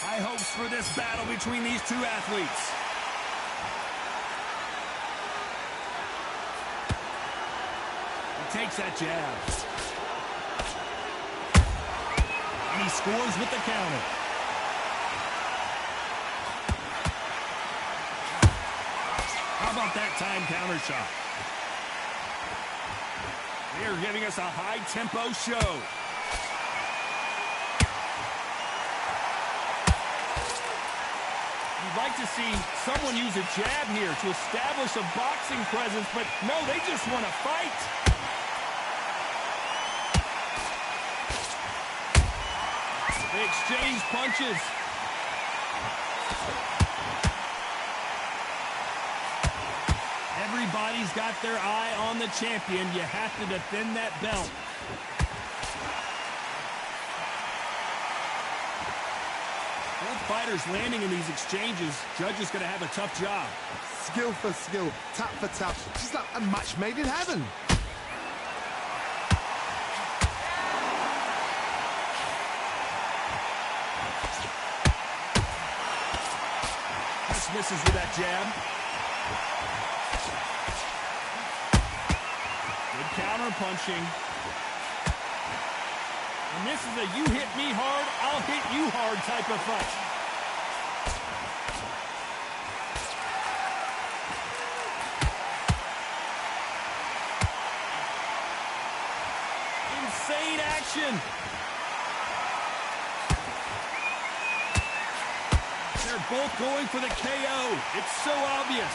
High hopes for this battle between these two athletes. He takes that jab. And he scores with the counter. How about that time counter shot? They're giving us a high-tempo show. You'd like to see someone use a jab here to establish a boxing presence, but no, they just want to fight. They exchange punches. Everybody's got their eye on the champion. You have to defend that belt. Both fighters landing in these exchanges. Judge is going to have a tough job. Skill for skill, tap for tap. Just like a match made in heaven. Just misses with that jab. Good counter punching. And this is a you hit me hard, I'll hit you hard type of fight. Insane action. They're both going for the KO. It's so obvious.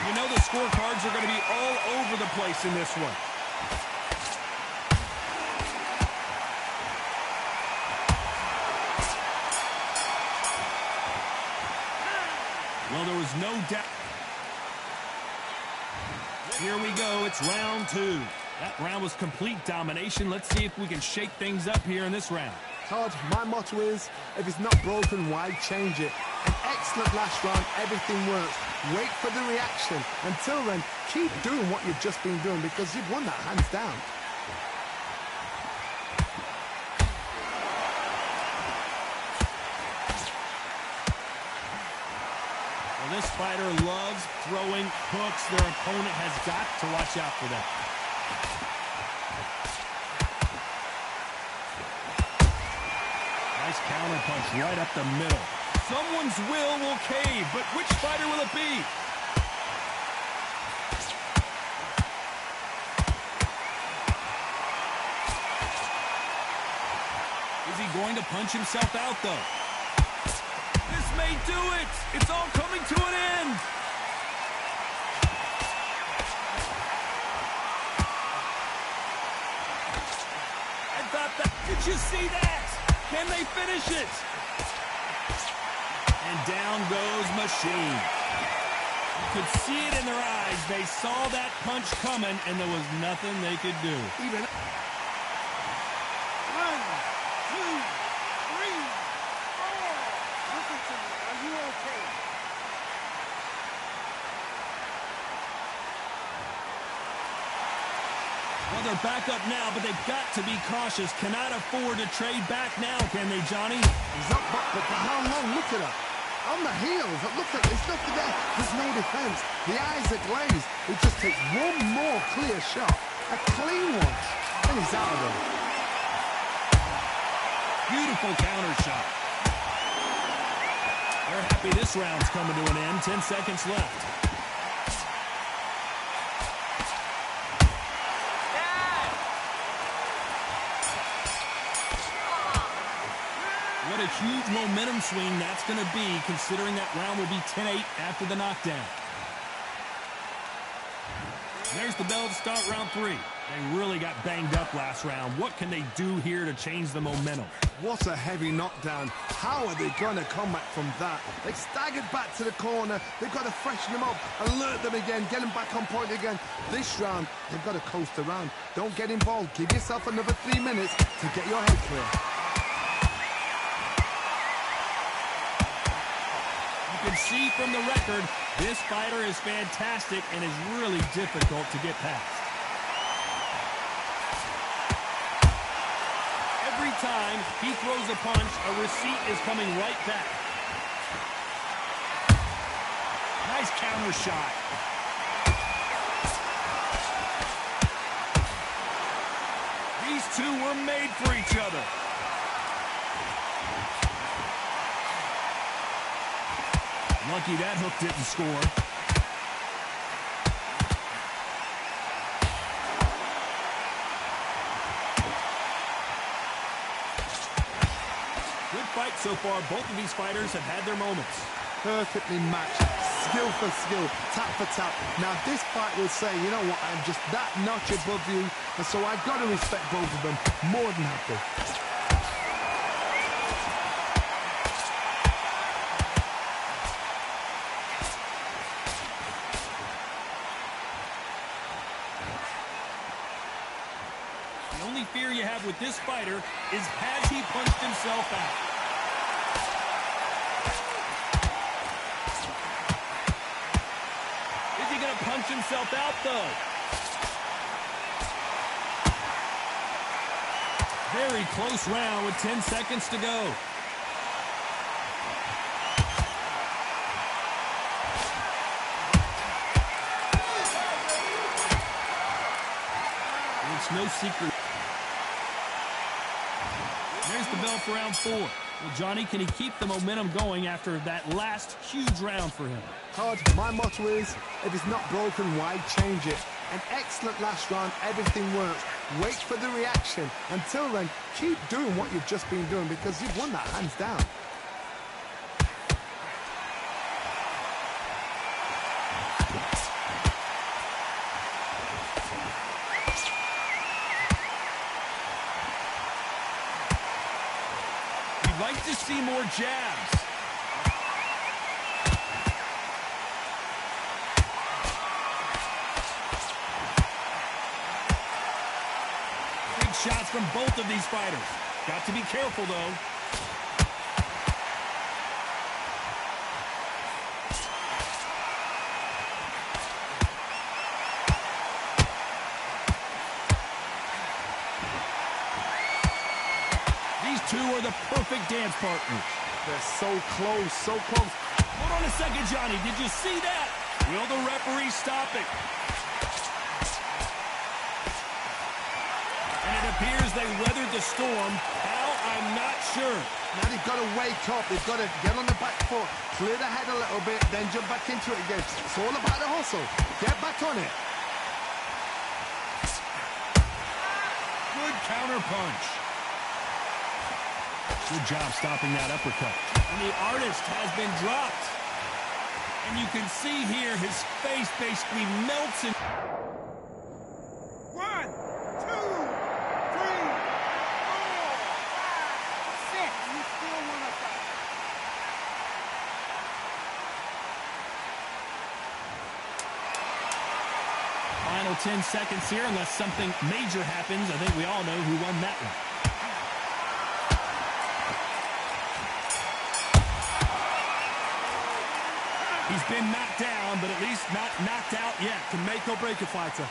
You know the scorecards are going to be all over the place in this one. Well, there was no doubt. Here we go. It's round two. That round was complete domination. Let's see if we can shake things up here in this round. Todd, my motto is, if it's not broken, why change it? An excellent last round. Everything works. Wait for the reaction. Until then, keep doing what you've just been doing because you've won that hands down. This fighter loves throwing hooks. Their opponent has got to watch out for that. Nice counter punch right up the middle. Someone's will cave, but which fighter will it be? Is he going to punch himself out, though? This may do it. It's all coming to an end. I thought that. Did you see that? Can they finish it? And down goes Machine. You could see it in their eyes. They saw that punch coming, and there was nothing they could do. Even... Well, they're back up now, but they've got to be cautious. Cannot afford to trade back now, can they, Johnny? He's up back, but for how long? Look at her. On the heels. It looks like there's nothing there. There's no defense. The eyes are glazed. It just takes one more clear shot. A clean one. And he's out of there. Beautiful counter shot. They're happy this round's coming to an end. 10 seconds left. What a huge momentum swing that's going to be, considering that round will be 10-8 after the knockdown. There's the bell to start round three. They really got banged up last round. What can they do here to change the momentum? What a heavy knockdown. How are they going to come back from that? They staggered back to the corner. They've got to freshen them up, alert them again, get them back on point again. This round, they've got to coast around. Don't get involved. Give yourself another 3 minutes to get your head clear. You can see from the record, this fighter is fantastic and is really difficult to get past. Every time he throws a punch, a receipt is coming right back. Nice counter shot. These two were made for each other. Lucky that hook didn't score. Good fight so far. Both of these fighters have had their moments. Perfectly matched, skill for skill, tap for tap. Now this fight will say, you know what, I'm just that notch above you, and so I've got to respect both of them more than happy. The only fear you have with this fighter is, has he punched himself out? Punch himself out, though. Very close round with 10 seconds to go. It's no secret. There's the bell for round 4. Well, Johnny, can he keep the momentum going after that last huge round for him? Todd, my motto is, if it's not broken, why change it? An excellent last round, everything works. Wait for the reaction. Until then, keep doing what you've just been doing because you've won that hands down. We'd like to see more jabs. Shots from both of these fighters. Got to be careful, though. These two are the perfect dance partners. They're so close, so close. Hold on a second, Johnny. Did you see that? Will the referee stop it? It appears they weathered the storm. How? I'm not sure. Now they've got to wake up. They've got to get on the back foot, clear the head a little bit, then jump back into it again. It's all about the hustle. Get back on it. Good counter punch. Good job stopping that uppercut. And the artist has been dropped. And you can see here his face basically melts in. 1, 2, 3, 4, 5, 6. You still want to fight? Final 10 seconds here, unless something major happens. I think we all know who won that one. He's been knocked down, but at least not knocked out yet. Can make or break a fighter.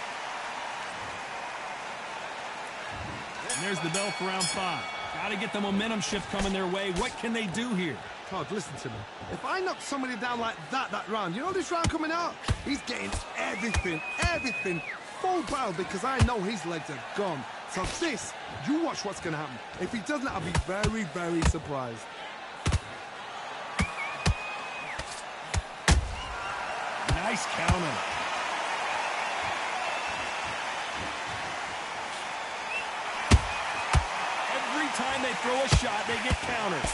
And there's the bell for round 5. Got to get the momentum shift coming their way. What can they do here? Todd, listen to me. If I knock somebody down like that round, you know this round coming out? He's getting everything, full barrel because I know his legs are gone. So this, you watch what's going to happen. If he doesn't, I'll be very, very surprised. Nice counter. Every time they throw a shot, they get counters.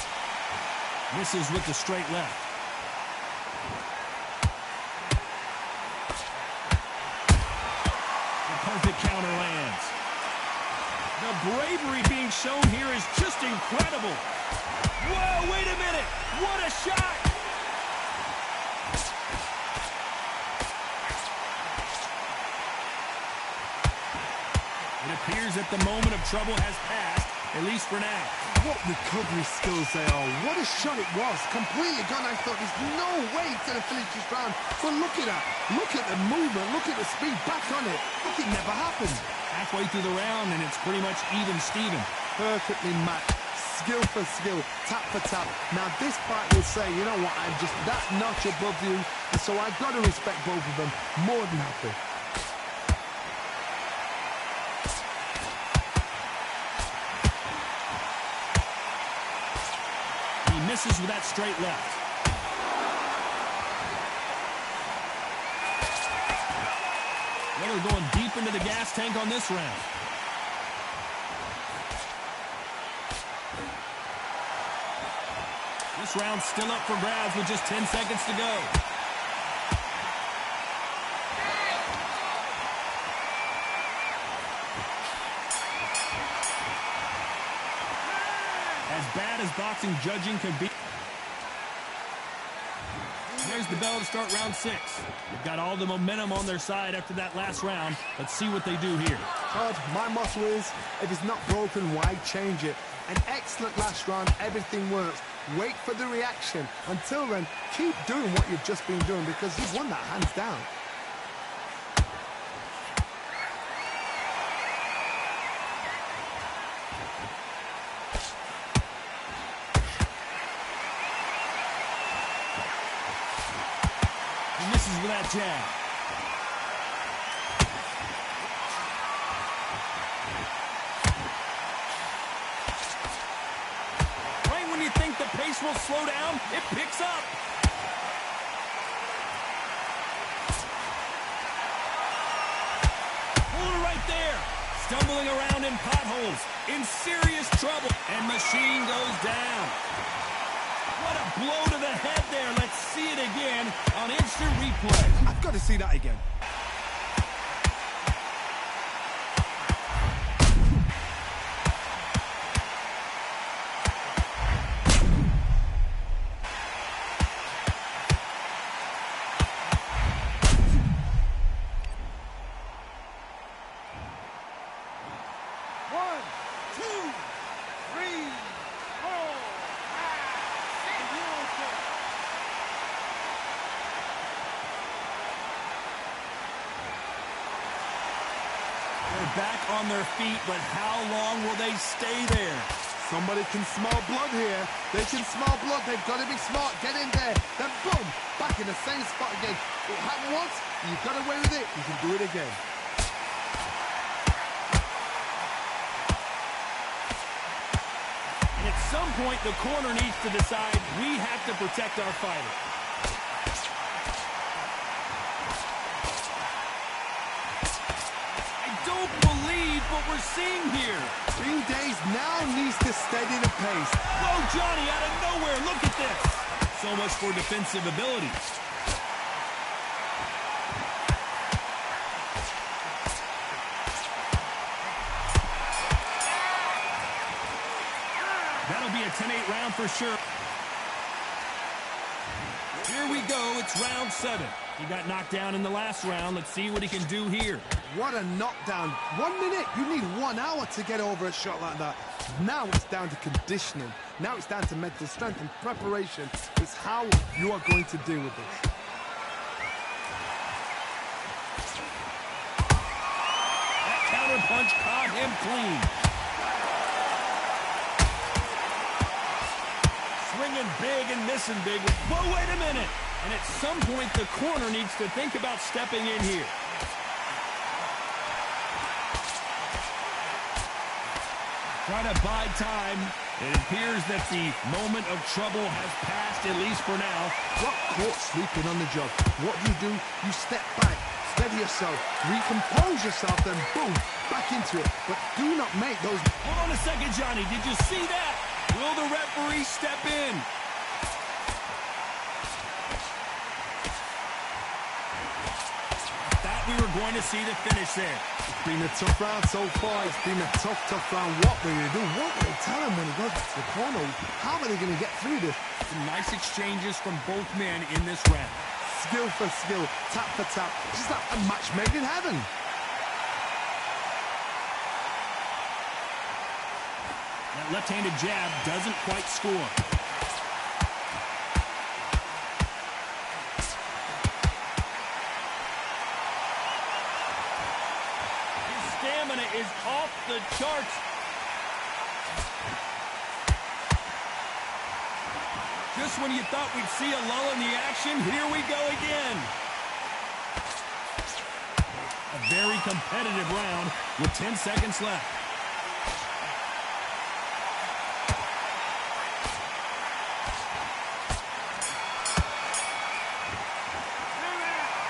Misses with the straight left. The perfect counter lands. The bravery being shown here is just incredible. Whoa, wait a minute. What a shot. It appears that the moment of trouble has passed, at least for now. What recovery skills they are. What a shot it was. Completely gone. I thought there's no way he's going to finish this round. But look at that. Look at the movement. Look at the speed. Back on it. Look, it never happened. Halfway through the round, and it's pretty much even Steven. Perfectly matched. skill for skill, tap for tap. Now this fight will say, you know what, I'm just that notch above you, and so I've got to respect both of them more than happy. He misses with that straight left. Miller going deep into the gas tank on this round. This round's still up for grabs with just 10 seconds to go. As bad as boxing judging can be. There's the bell to start round 6. They've got all the momentum on their side after that last round. Let's see what they do here. Todd, my motto is, if it's not broken, why change it? An excellent last round, everything works. Wait for the reaction. Until then, keep doing what you've just been doing because you've won that hands down. He misses with that jab. Pace will slow down. It picks up. Hold it right there. Stumbling around in potholes. In serious trouble. And Machine goes down. What a blow to the head there. Let's see it again on instant replay. I've got to see that again. Back on their feet, but how long will they stay there? Somebody can smell blood here. They can smell blood. They've got to be smart. Get in there. Then boom, back in the same spot again. It happened once. You've got away with it. You can do it again. And at some point, the corner needs to decide we have to protect our fighter. What we're seeing here. King Days now needs to steady the pace. Whoa, Johnny, out of nowhere. Look at this. So much for defensive abilities. That'll be a 10-8 round for sure. Here we go. It's round 7. He got knocked down in the last round. Let's see what he can do here. What a knockdown. 1 minute. You need 1 hour to get over a shot like that. Now it's down to conditioning. Now it's down to mental strength and preparation. It's how you are going to deal with it. That counter punch caught him clean. Swinging big and missing big. Whoa, wait a minute. And at some point, the corner needs to think about stepping in here. Try to buy time. It appears that the moment of trouble has passed, at least for now. Got caught sleeping on the job. What do? You step back, steady yourself, recompose yourself, then boom, back into it. But do not make those... Hold on a second, Johnny. Did you see that? Will the referee step in? We were going to see the finish there. It's been a tough round so far. It's been a tough round. What will you do? What will they tell him when he goes back to the corner? How are they going to get through this? Some nice exchanges from both men in this round. Skill for skill, tap for tap. Just like a match made in heaven. That left-handed jab doesn't quite score. Is off the charts. Just when you thought we'd see a lull in the action, here we go again. A very competitive round with 10 seconds left.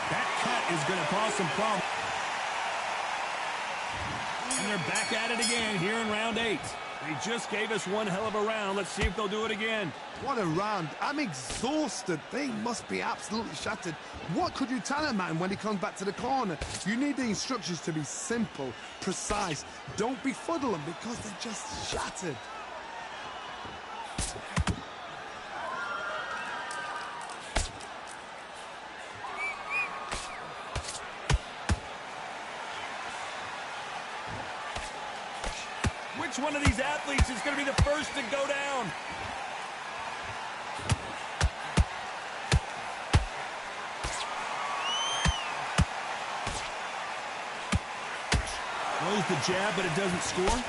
That cut is going to cause some problems. And they're back at it again here in round 8. They just gave us one hell of a round. Let's see if they'll do it again. What a round. I'm exhausted. They must be absolutely shattered. What could you tell a man when he comes back to the corner? You need the instructions to be simple, precise. Don't befuddle them because they're just shattered. Which one of these athletes is going to be the first to go down? Throws the jab, but it doesn't score.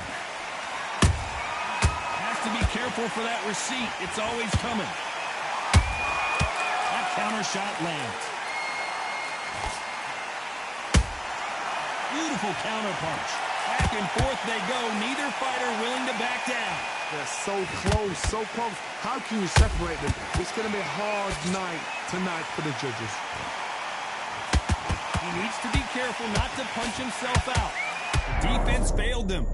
Has to be careful for that receipt. It's always coming. That counter shot lands. Beautiful counter punch. Back and forth they go. Neither fighter willing to back down. They're so close, so close. How can you separate them? It's going to be a hard night tonight for the judges. He needs to be careful not to punch himself out. The defense failed them.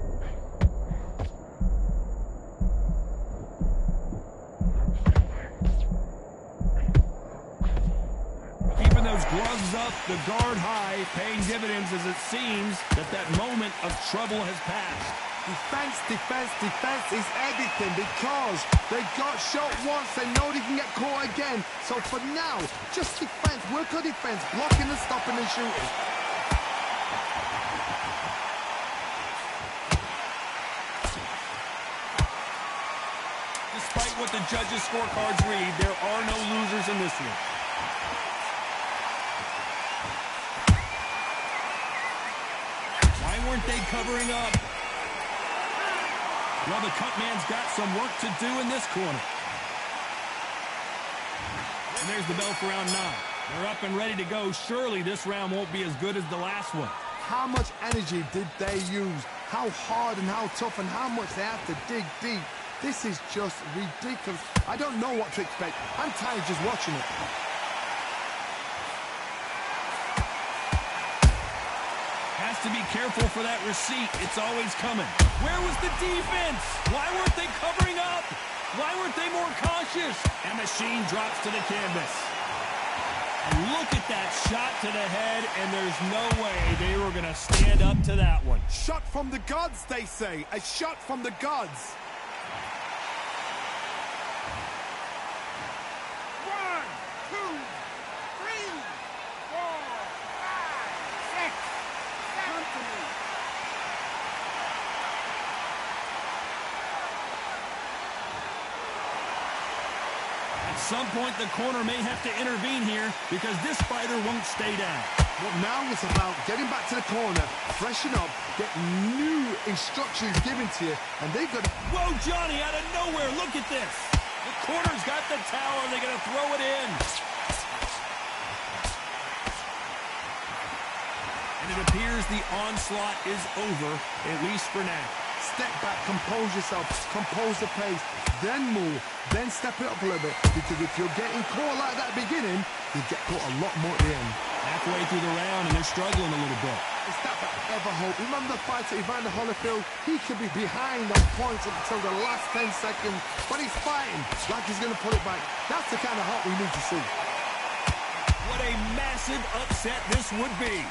Keeping those gloves up, the guard high, paying dividends as it seems that moment of trouble has passed. Defense, defense, defense is everything because they got shot once. They know they can get caught again. So for now, just defense. Work on defense, blocking and stopping and shooting. Despite what the judges' scorecards read, there are no losers in this one. Why weren't they covering up? Well, the cut man's got some work to do in this corner. And there's the bell for round 9. They're up and ready to go. Surely this round won't be as good as the last one. How much energy did they use? How hard and how tough and how much they have to dig deep. This is just ridiculous. I don't know what to expect. I'm tired just watching it. Has to be careful for that receipt. It's always coming. Where was the defense? Why weren't they covering up? Why weren't they more cautious? And Machine drops to the canvas. And look at that shot to the head, and there's no way they were going to stand up to that one. Shot from the gods, they say. A shot from the gods. 1, 2, 3, 4, 5, 6. Come to me. At some point, the corner may have to intervene here because this fighter won't stay down. But now it's about getting back to the corner, freshen up, get new instructions given to you, and they've got to... Whoa, Johnny, out of nowhere, look at this. The corner's got the towel, they're going to throw it in. And it appears the onslaught is over, at least for now. Step back, compose yourself, compose the pace, then move, then step it up a little bit, because if you're getting caught like that at the beginning, you get caught a lot more at the end. Halfway through the round, and they're struggling a little bit. Is that ever hope? Remember the fight at Evander Holyfield? He could be behind on points up until the last 10 seconds, but he's fighting like he's going to pull it back. That's the kind of hope we need to see. What a massive upset this would be.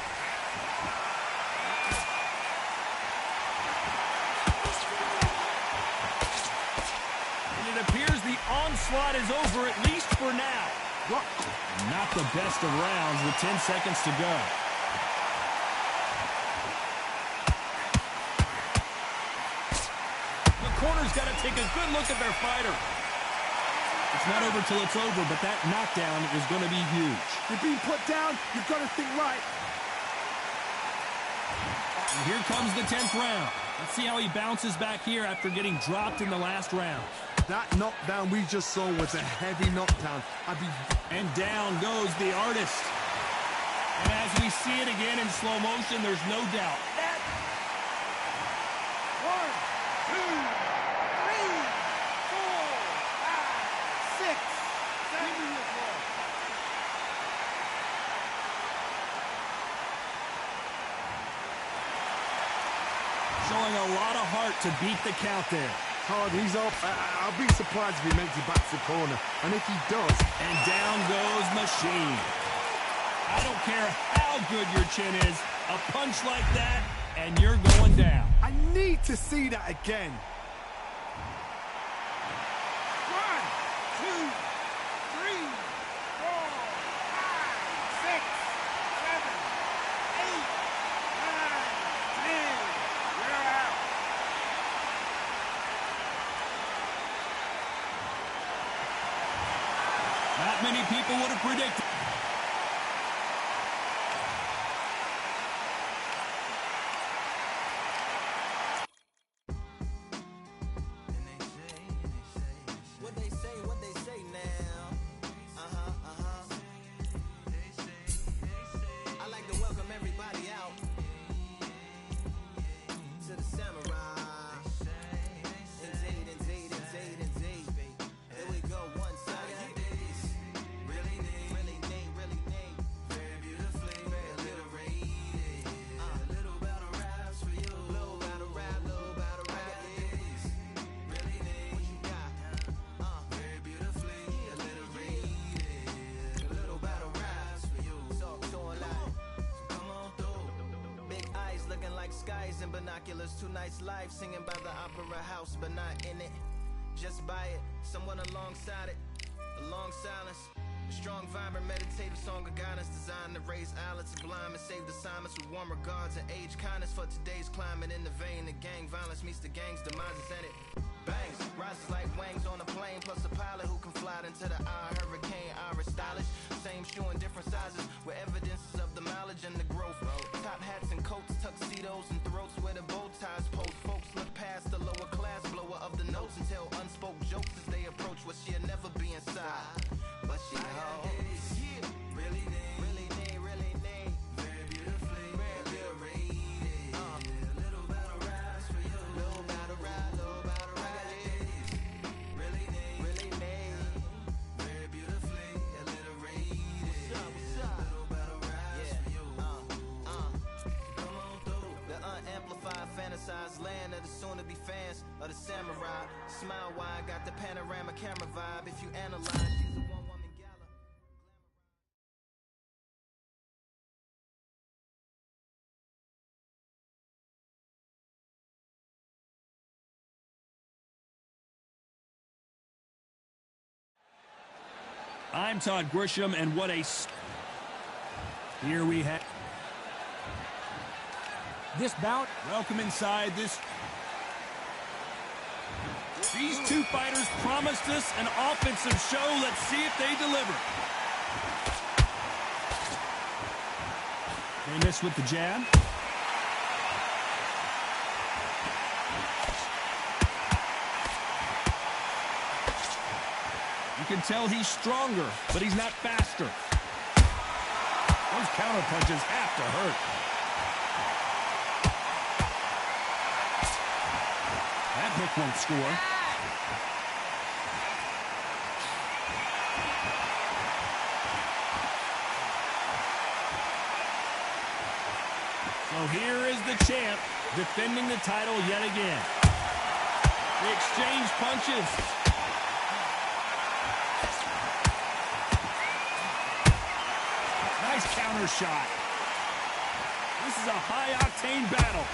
And it appears the onslaught is over, at least for now. What? Not the best of rounds with 10 seconds to go. The corner's got to take a good look at their fighter. It's not over till it's over, but that knockdown is going to be huge. You're being put down, you've got to think right. And here comes the 10th round. Let's see how he bounces back here after getting dropped in the last round. That knockdown we just saw was a heavy knockdown. And down goes the artist. And as we see it again in slow motion, there's no doubt. That 1, 2, 3, 4, 5, 6, 7 years old. showing a lot of heart to beat the count there. Hard, he's up. I'll be surprised if he makes it back to the corner. And if he does... And down goes Machine. I don't care how good your chin is. A punch like that, and you're going down. I need to see that again. 1, 2, 3, 4, 5, 6, 7, 8, 9, 10. You're out. Not many people would have predicted. What they say now. I like to welcome everybody out to the Samurai. Indeed. Here we go, one side. Really neat. Very beautifully, very alliterated. Little battle raps for you. Little battle rap. Really neat. What you got? Very beautifully alliterated. Little battle raps for you. So alive. Come on through. Big eyes looking like skies and binoculars. 2 nights live singing by the opera house, but not in it. Just by it, someone alongside it. A long silence. A strong, vibrant, meditative song of guidance designed to raise eyelids sublime and save the assignments with warm regards and age kindness for today's climate. In the vein of gang violence meets the gang's demise, and it bangs, rises like wings on a plane, plus a pilot who can fly into the eye. Hurricane, Irish stylish, same shoe in different sizes with evidences of the mileage and the growth. Top hats and coats, tuxedos and throats where the bow ties post. Folks look past the lower class blower of the notes and tell unspoke jokes as they approach what she'll never be inside. But she holds, really neat, very beautifully, very alliterated. Little battle raps for you, little battle rap. Really neat, very beautifully alliterated. What's up? Little battle raps for you. Come on through. The unamplified, fantasized land of the soon-to-be fans of the Samurai. Smile wide, got the panorama camera vibe. If you analyze, she's a one-woman gala. I'm Todd Grisham, and what a... Here we have... This bout, Welcome inside this... These two fighters promised us an offensive show. Let's see if they deliver. They miss with the jab. You can tell he's stronger, but he's not faster. Those counter punches have to hurt. That hook won't score. So here is the champ defending the title yet again. They exchange punches. Nice counter shot. This is a high-octane battle.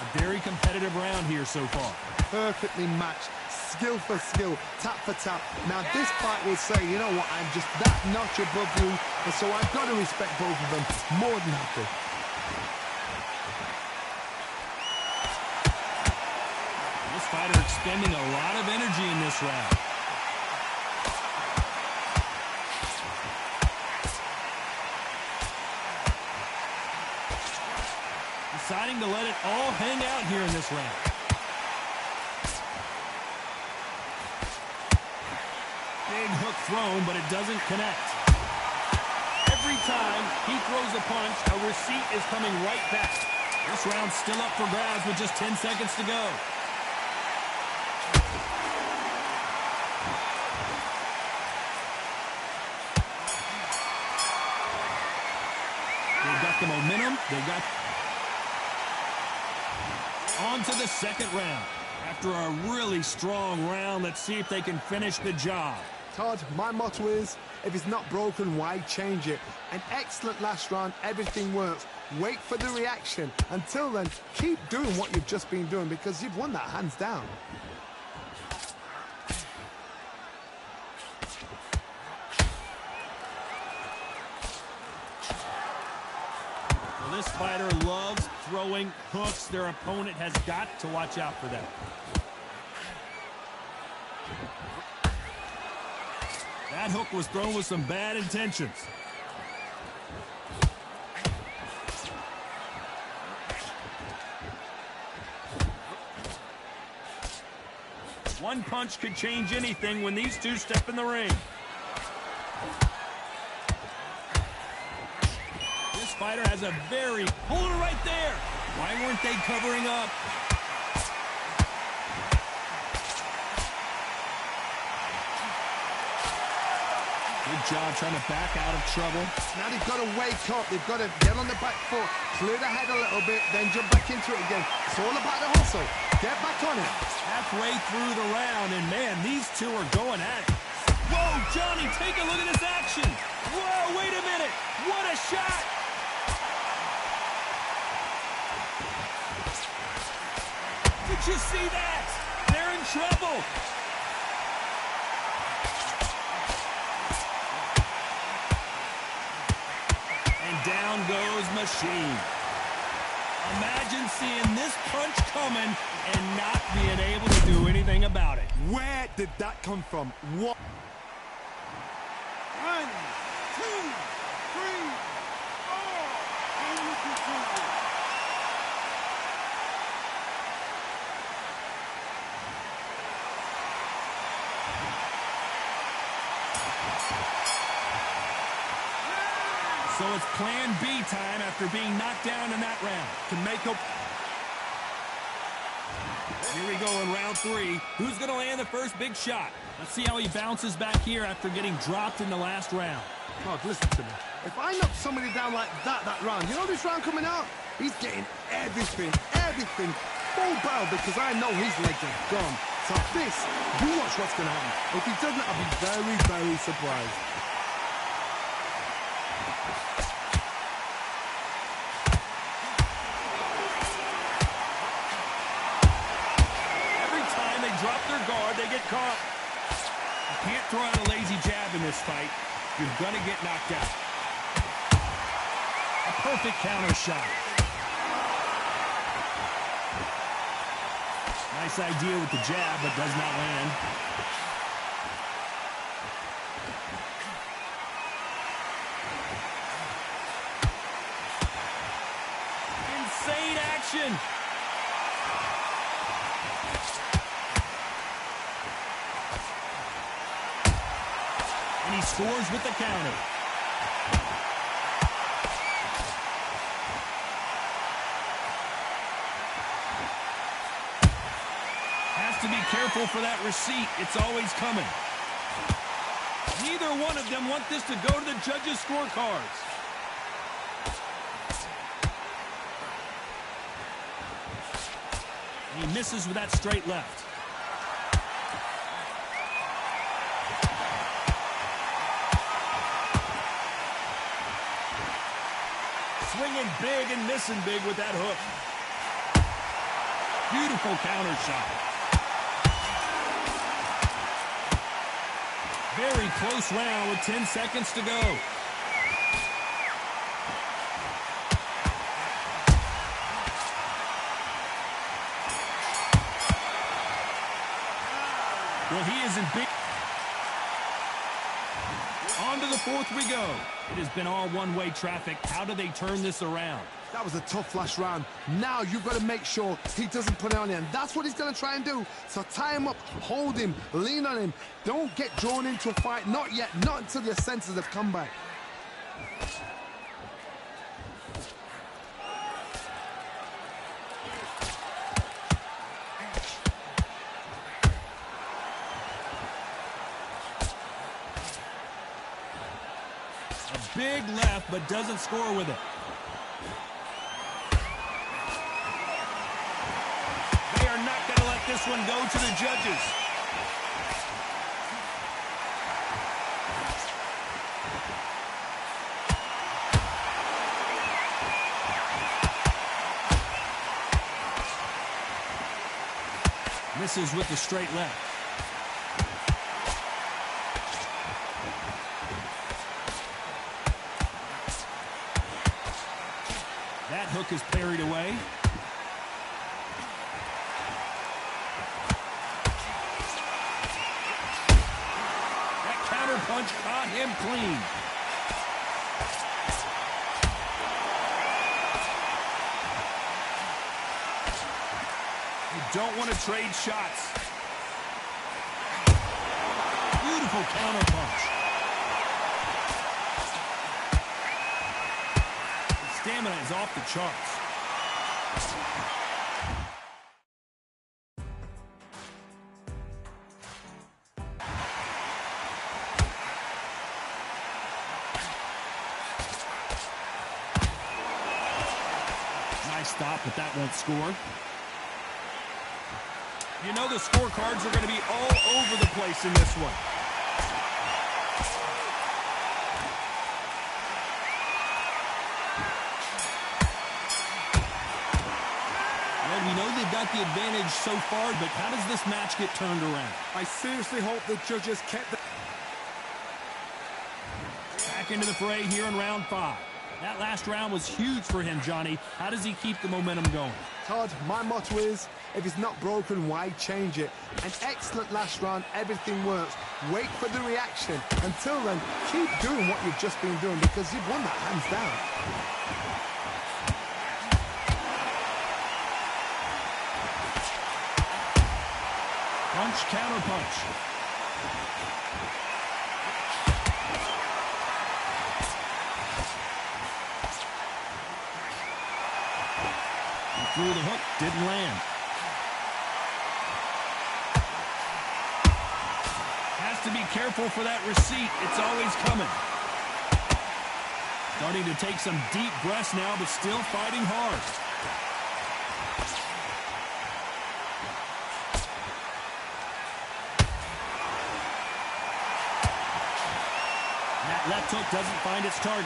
A very competitive round here so far. Perfectly matched, skill for skill, tap for tap. Now this fight will say, you know what, I'm just that notch above you, and so I've got to respect both of them more than happy. This fighter expending a lot of energy in this round. deciding to let it all hang out here in this round. Big hook thrown, but it doesn't connect. Every time he throws a punch, a receipt is coming right back. This round's still up for grabs with just 10 seconds to go. They've got the momentum. They've got on to the second round. After a really strong round, let's see if they can finish the job. Todd, my motto is, if it's not broken, why change it? An excellent last round, everything works. Wait for the reaction. Until then, keep doing what you've just been doing because you've won that hands down. Well, this fighter loves throwing hooks. Their opponent has got to watch out for that. That hook was thrown with some bad intentions. One punch could change anything when these two step in the ring. This fighter has a very... Hold it right there! Why weren't they covering up? Good job trying to back out of trouble. Now they've got to wake up. They've got to get on the back foot, clear the head a little bit, then jump back into it again. It's all about the hustle. Get back on it. Halfway through the round, and man, these two are going at it. Whoa, Johnny, take a look at this action. Whoa, wait a minute. What a shot. Did you see that? They're in trouble. Down goes Machine. Imagine seeing this punch coming and not being able to do anything about it. Where did that come from? What? 1, 2, 3, 4. And we continue. So it's plan B time after being knocked down in that round. To make up. Here we go in round 3. Who's going to land the first big shot? Let's see how he bounces back here after getting dropped in the last round. God, listen to me. If I knock somebody down like that round, you know this round coming out? He's getting everything, full barrel because I know his legs are gone. So this, you watch what's going to happen. If he doesn't, I'll be very, very surprised. Drop their guard, they get caught. You can't throw out a lazy jab in this fight. You're gonna get knocked out. A perfect counter shot. Nice idea with the jab, but does not land. Insane action. And he scores with the counter. Has to be careful for that receipt. It's always coming. Neither one of them want this to go to the judges' scorecards. And he misses with that straight left. Swinging big and missing big with that hook. Beautiful counter shot. Very close round with 10 seconds to go. Well, he is in big... On to the fourth we go. It has been all one-way traffic. How do they turn this around? That was a tough last round. Now you've got to make sure he doesn't put it on you, and that's what he's going to try and do. So tie him up, hold him, lean on him. Don't get drawn into a fight. Not yet. Not until your senses have come back. A big left, but doesn't score with it. They are not going to let this one go to the judges. Misses with the straight left. That hook is parried away. That counter punch caught him clean. You don't want to trade shots. Beautiful counter punch. Stamina is off the charts. Nice stop, but that won't score. You know the scorecards are going to be all over the place in this one. We know they've got the advantage so far, but how does this match get turned around? I seriously hope the judges kept the... Back into the fray here in round 5. That last round was huge for him, Johnny. How does he keep the momentum going? Todd, my motto is, if it's not broken, why change it? An excellent last round, everything works. Wait for the reaction. Until then, keep doing what you've just been doing because you've won that hands down. Punch, counter punch. He threw the hook, didn't land. Has to be careful for that receipt. It's always coming. Starting to take some deep breaths now, but still fighting hard. That left hook doesn't find its target.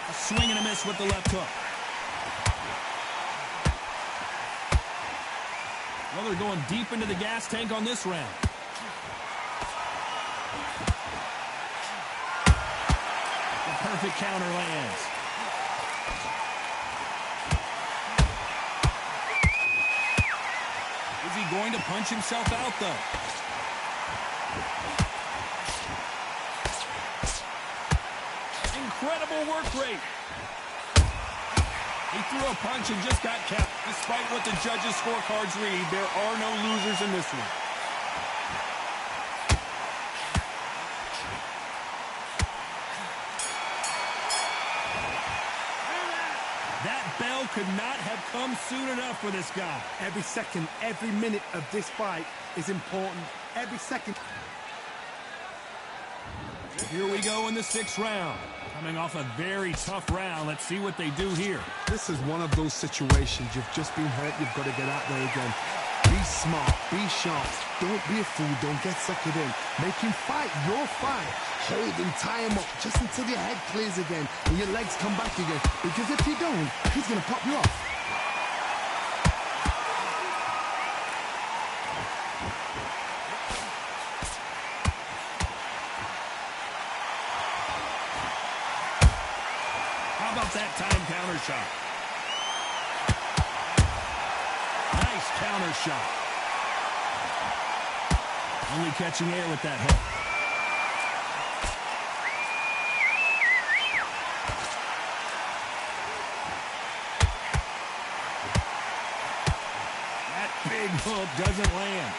A swing and a miss with the left hook. Well, they're going deep into the gas tank on this round. Perfect counter lands. Is he going to punch himself out, though? Incredible work rate. He threw a punch and just got capped. Despite what the judges' scorecards read, there are no losers in this one. Could not have come soon enough for this guy. Every second, every minute of this fight is important. Every second. Here we go in the 6th round. Coming off a very tough round. Let's see what they do here. This is one of those situations. You've just been hurt. You've got to get out there again. Be smart. Be sharp. Don't be a fool. Don't get suckered in. Make him fight your fight. Hold him, tie him up, just until your head clears again and your legs come back again. Because if you don't, he's going to pop you off. How about that time counter shot? counter shot. Only catching air with that hook. That big hook doesn't land.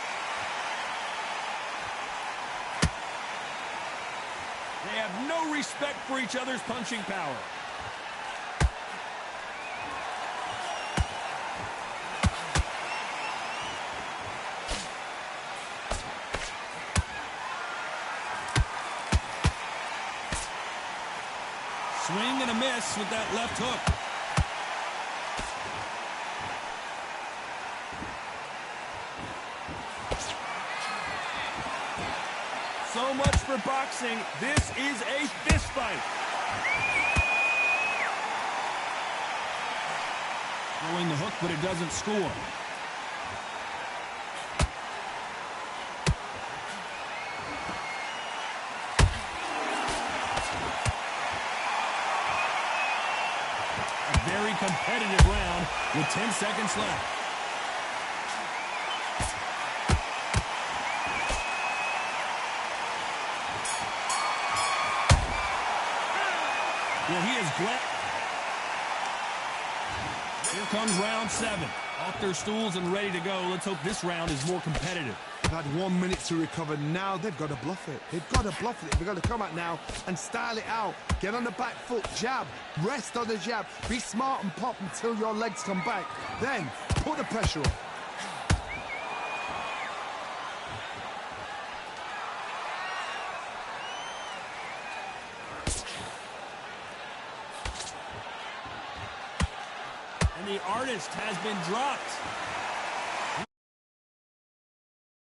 They have no respect for each other's punching power. Swing and a miss with that left hook. So much for boxing. This is a fist fight. Throwing the hook, but it doesn't score. Very competitive round with 10 seconds left. Well, he is glad. Here comes round 7. Off their stools and ready to go. Let's hope this round is more competitive. They've had 1 minute to recover. Now they've got to bluff it. They've got to bluff it. They've got to come out now and style it out. Get on the back foot, jab, rest on the jab. Be smart and pop until your legs come back. Then put the pressure on. And the artist has been dropped.